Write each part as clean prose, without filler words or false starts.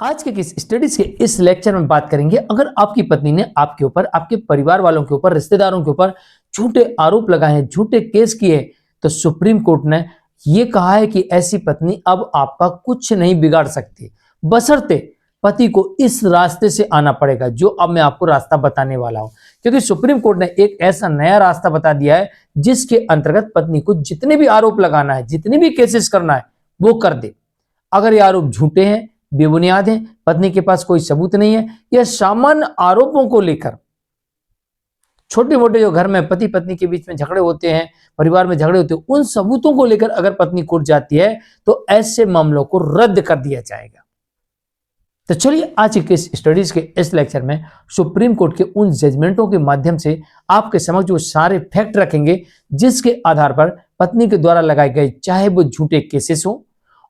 आज के किस स्टडीज के इस लेक्चर में बात करेंगे, अगर आपकी पत्नी ने आपके ऊपर, आपके परिवार वालों के ऊपर, रिश्तेदारों के ऊपर झूठे आरोप लगाए हैं, झूठे केस किए, तो सुप्रीम कोर्ट ने यह कहा है कि ऐसी पत्नी अब आपका कुछ नहीं बिगाड़ सकती, बशर्ते पति को इस रास्ते से आना पड़ेगा जो अब मैं आपको रास्ता बताने वाला हूं। क्योंकि सुप्रीम कोर्ट ने एक ऐसा नया रास्ता बता दिया है जिसके अंतर्गत पत्नी को जितने भी आरोप लगाना है, जितने भी केसेस करना है, वो कर दे। अगर ये आरोप झूठे हैं, बेबुनियाद हैं, पत्नी के पास कोई सबूत नहीं है, या सामान्य आरोपों को लेकर छोटे मोटे जो घर में पति पत्नी के बीच में झगड़े होते हैं, परिवार में झगड़े होते हैं, उन सबूतों को लेकर अगर पत्नी कोर्ट जाती है तो ऐसे मामलों को रद्द कर दिया जाएगा। तो चलिए आज के स्टडीज के इस लेक्चर में सुप्रीम कोर्ट के उन जजमेंटों के माध्यम से आपके समक्ष वो सारे फैक्ट रखेंगे जिसके आधार पर पत्नी के द्वारा लगाए गए चाहे वो झूठे केसेस हो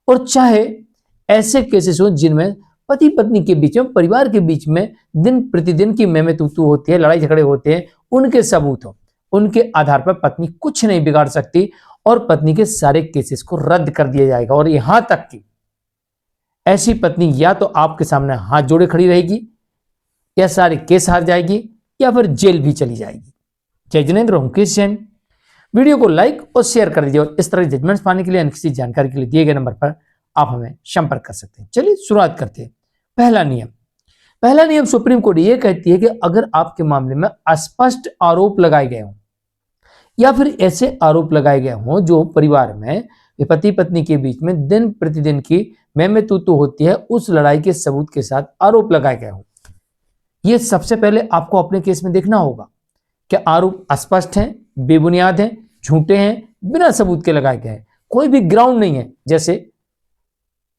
और चाहे ऐसे केसेस हो जिनमें पति पत्नी के बीच में, परिवार के बीच में दिन प्रतिदिन की मैं तू तू होती है, लड़ाई झगड़े होते हैं, उनके सबूत हो, उनके आधार पर पत्नी कुछ नहीं बिगाड़ सकती और पत्नी के सारे केसेस को रद्द कर दिया जाएगा। और यहां तक कि ऐसी पत्नी या तो आपके सामने हाथ जोड़े खड़ी रहेगी, या सारे केस हार जाएगी, या फिर जेल भी चली जाएगी। जय जिनेंद्र, हूं केश जैन। वीडियो को लाइक और शेयर कर दीजिए और इस तरह जजमेंट्स पाने के लिए, किसी जानकारी के लिए दिए गए नंबर पर आप हमें संपर्क कर सकते हैं। चलिए शुरुआत करते हैं। पहला नियम सुप्रीम कोर्ट यह कहती है कि अगर आपके मामले में अस्पष्ट आरोप लगाए गए हों या फिर ऐसे आरोप लगाए गए हों जो परिवार में पति पत्नी के बीच में दिन प्रतिदिन की मैं तू होती है, उस लड़ाई के सबूत के साथ आरोप लगाए गए हों, यह सबसे पहले आपको अपने केस में देखना होगा कि आरोप अस्पष्ट हैं, बेबुनियाद हैं, झूठे हैं, बिना सबूत के लगाए गए हैं, कोई भी ग्राउंड नहीं है। जैसे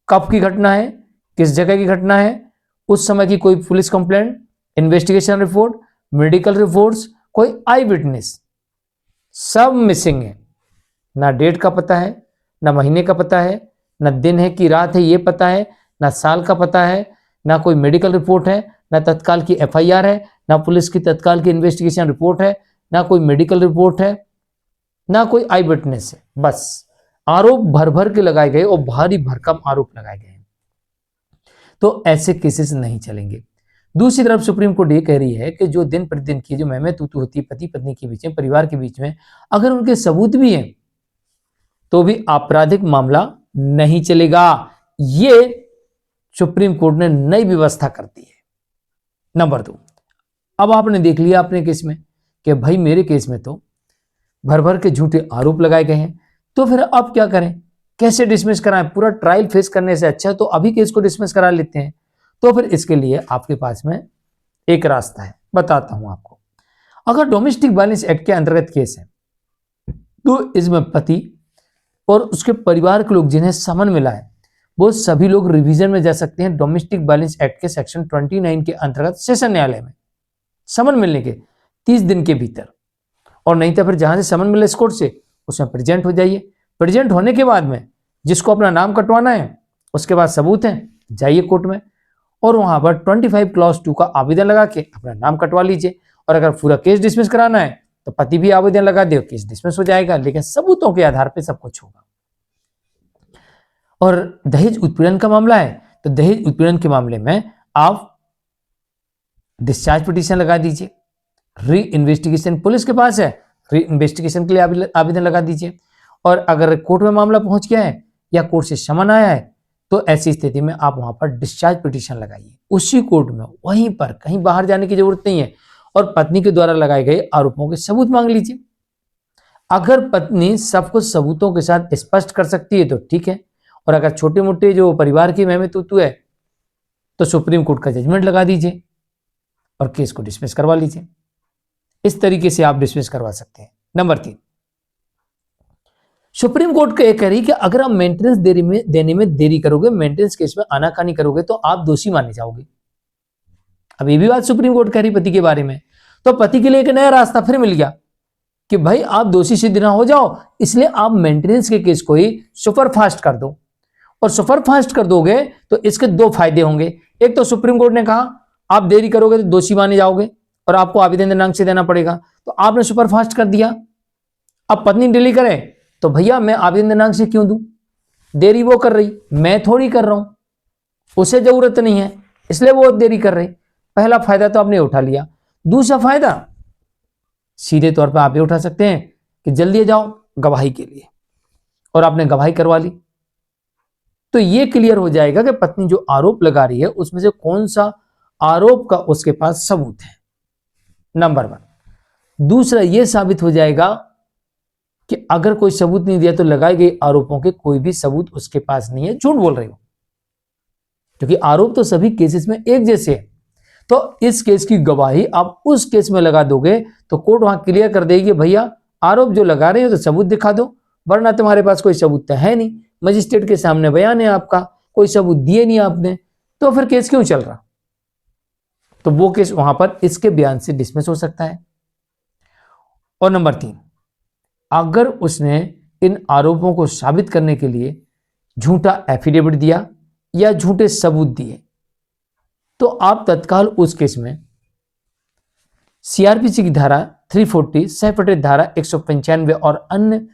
कब की घटना है, किस जगह की घटना है, उस समय की कोई police complaint, investigation report, medical reports, कोई आई विटनेस, सब मिसिंग है। ना डेट का पता है, ना महीने का पता है, ना दिन है कि रात है ये पता है, ना साल का पता है, ना कोई मेडिकल रिपोर्ट है, ना तत्काल की एफआईआर है, ना पुलिस की तत्काल की इन्वेस्टिगेशन रिपोर्ट है, ना कोई मेडिकल रिपोर्ट है, ना कोई आई विटनेस है। बस आरोप भर भर के लगाए गए और भारी भरकम आरोप लगाए गए, तो ऐसे केसेस नहीं चलेंगे। दूसरी तरफ सुप्रीम कोर्ट ये कह रही है कि जो दिन प्रतिदिन की जो मैं तू होती है पति पत्नी के बीच में, परिवार के बीच में, अगर उनके सबूत भी हैं तो भी आपराधिक मामला नहीं चलेगा। ये सुप्रीम कोर्ट ने नई व्यवस्था कर दी है। नंबर 2, अब आपने देख लिया अपने केस में कि भाई मेरे केस में तो भर भर के झूठे आरोप लगाए गए हैं, तो फिर अब क्या करें, कैसे डिसमिस कराएं? पूरा ट्रायल फेस करने से अच्छा है तो अभी केस को डिसमिस करा लेते हैं। तो फिर इसके लिए आपके पास में एक रास्ता है, बताता हूं आपको। अगर डोमेस्टिक वायलेंस एक्ट के अंतर्गत केस है तो इसमें पति और उसके परिवार के लोग जिन्हें समन मिला है वो सभी लोग रिवीजन में जा सकते हैं डोमेस्टिक वायलेंस एक्ट के सेक्शन 29 के अंतर्गत सेशन न्यायालय में समन मिलने के 30 दिन के भीतर, और नहीं तो फिर जहां से समन मिले इस कोर्ट से उसमें प्रेजेंट हो जाइए। प्रेजेंट होने के बाद में जिसको अपना नाम कटवाना है, उसके बाद सबूत है, जाइए कोर्ट में और वहां पर 25 क्लॉज 2 का आवेदन लगा के अपना नाम कटवा लीजिए। और अगर पूरा केस डिसमिस कराना है तो पति भी आवेदन लगा दे, केस डिसमिस हो जाएगा, लेकिन सबूतों के आधार पर सब कुछ होगा। और दहेज उत्पीड़न का मामला है तो दहेज उत्पीड़न के मामले में आप डिस्चार्ज पिटीशन लगा दीजिए, री इन्वेस्टिगेशन पुलिस के पास है, री इन्वेस्टिगेशन के लिए आवेदन लगा दीजिए। और अगर कोर्ट में मामला पहुंच गया है या कोर्ट से समन आया है तो ऐसी स्थिति में आप वहां पर डिस्चार्ज पिटीशन लगाइए उसी कोर्ट में, वहीं पर, कहीं बाहर जाने की जरूरत नहीं है, और पत्नी के द्वारा लगाए गए आरोपों के सबूत मांग लीजिए। अगर पत्नी सब कुछ सबूतों के साथ स्पष्ट कर सकती है तो ठीक है, और अगर छोटे मोटे जो परिवार की मैं तू है तो सुप्रीम कोर्ट का जजमेंट लगा दीजिए और केस को डिसमिस करवा लीजिए। इस तरीके से आप डिसमिस करवा सकते हैं। नंबर 3, सुप्रीम कोर्ट का कह रही कि अगर आप मेंटेनेंस देने में देरी करोगे, मेंटेनेंस केस में आनाकानी करोगे तो आप दोषी माने जाओगे। अब ये भी बात सुप्रीम कोर्ट कह रही पति के बारे में, तो पति के लिए एक नया रास्ता फिर मिल गया कि भाई आप दोषी सिद्ध ना हो जाओ, इसलिए आप मेंटेनेंस के केस को ही सुपर फास्ट कर दो। और सुपर फास्ट कर दोगे तो इसके 2 फायदे होंगे। एक तो सुप्रीम कोर्ट ने कहा आप देरी करोगे तो दोषी माने जाओगे और आपको आवेदन दिनांक से देना पड़ेगा, तो आपने सुपर फास्ट कर दिया। अब पत्नी डिले करे तो भैया मैं आवेदन दिनांक से क्यों दूं, देरी वो कर रही, मैं थोड़ी कर रहा हूं। उसे जरूरत नहीं है, इसलिए वो देरी कर रही। पहला फायदा तो आपने उठा लिया। दूसरा फायदा सीधे तौर पर आप ये उठा सकते हैं कि जल्दी जाओ गवाही के लिए, और आपने गवाही करवा ली, तो ये क्लियर हो जाएगा कि पत्नी जो आरोप लगा रही है उसमें से कौन सा आरोप का उसके पास सबूत है, नंबर 1। दूसरा ये साबित हो जाएगा कि अगर कोई सबूत नहीं दिया तो लगाए गए आरोपों के कोई भी सबूत उसके पास नहीं है, झूठ बोल रही हो, क्योंकि आरोप तो सभी केसेस में एक जैसे है। तो इस केस की गवाही आप उस केस में लगा दोगे तो कोर्ट वहां क्लियर कर देगी, भैया आरोप जो लगा रहे हो तो सबूत दिखा दो, वरना तुम्हारे पास कोई सबूत तो है नहीं, मजिस्ट्रेट के सामने बयान है आपका, कोई सबूत दिए नहीं आपने, तो फिर केस क्यों चल रहा। तो वो केस वहां पर इसके बयान से डिसमिस हो सकता है। और नंबर 3, अगर उसने इन आरोपों को साबित करने के लिए झूठा एफिडेविट दिया या झूठे सबूत दिए, तो आप तत्काल उस केस में सीआरपीसी की धारा 340, सेपरेट धारा 195 और अन्य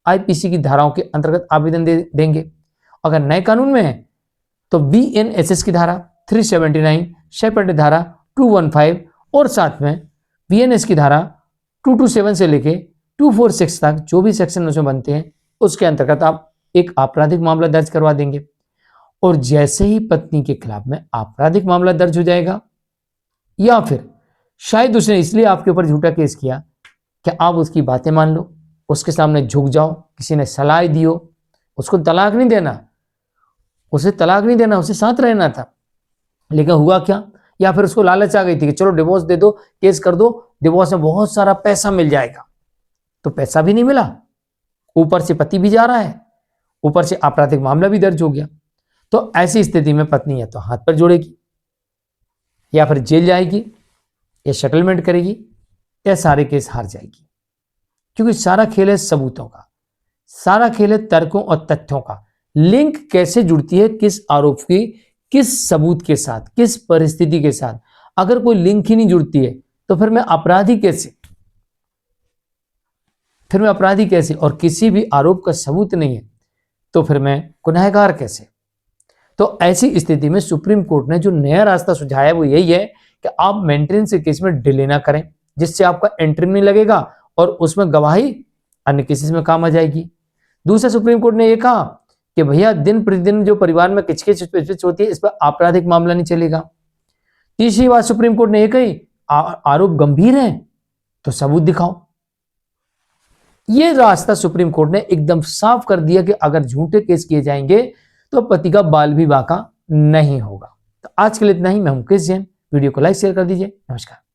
आईपीसी की धाराओं के अंतर्गत आवेदन देंगे। अगर नए कानून में है तो बीएनएसएस की धारा 379, सेपरेट धारा 215 और साथ में बीएनएस की धारा 227 से लेके 246 तक जो भी सेक्शन उसमें बनते हैं उसके अंतर्गत आप एक आपराधिक मामला दर्ज करवा देंगे। और जैसे ही पत्नी के खिलाफ में आपराधिक मामला दर्ज हो जाएगा, या फिर शायद उसने इसलिए आपके ऊपर झूठा केस किया कि आप उसकी बातें मान लो, उसके सामने झुक जाओ, किसी ने सलाह दी हो, उसको तलाक नहीं देना, उसे तलाक नहीं देना, उसे साथ रहना था, लेकिन हुआ क्या, या फिर उसको लालच आ गई थी कि चलो डिवोर्स दे दो, केस कर दो, डिवोर्स में बहुत सारा पैसा मिल जाएगा, तो पैसा भी नहीं मिला, ऊपर से पति भी जा रहा है, ऊपर से आपराधिक मामला भी दर्ज हो गया। तो ऐसी स्थिति में पत्नी या तो हाथ पर जोड़ेगी, या फिर जेल जाएगी, या सेटलमेंट करेगी, या सारे केस हार जाएगी, क्योंकि सारा खेल है सबूतों का, सारा खेल है तर्कों और तथ्यों का, लिंक कैसे जुड़ती है किस आरोप की किस सबूत के साथ, किस परिस्थिति के साथ। अगर कोई लिंक ही नहीं जुड़ती है तो फिर मैं अपराधी कैसे, और किसी भी आरोप का सबूत नहीं है तो फिर मैं गुनहगार कैसे। तो ऐसी स्थिति में सुप्रीम कोर्ट ने जो नया रास्ता सुझाया है वो यही है कि आप मेंटेनेंस के केस में डिले ना करें, जिससे आपका एंट्री नहीं लगेगा और उसमें गवाही अन्य केसेस में काम आ जाएगी। दूसरा, सुप्रीम कोर्ट ने यह कहा कि भैया दिन प्रतिदिन जो परिवार में किचकिच होती है, इस पर आपराधिक मामला नहीं चलेगा। तीसरी बात सुप्रीम कोर्ट ने यह कही, आरोप गंभीर है तो सबूत दिखाओ। यह रास्ता सुप्रीम कोर्ट ने एकदम साफ कर दिया कि अगर झूठे केस किए जाएंगे तो पति का बाल भी बाका नहीं होगा। तो आज के लिए इतना ही। मैं हूं मुकेश जैन। वीडियो को लाइक शेयर कर दीजिए। नमस्कार।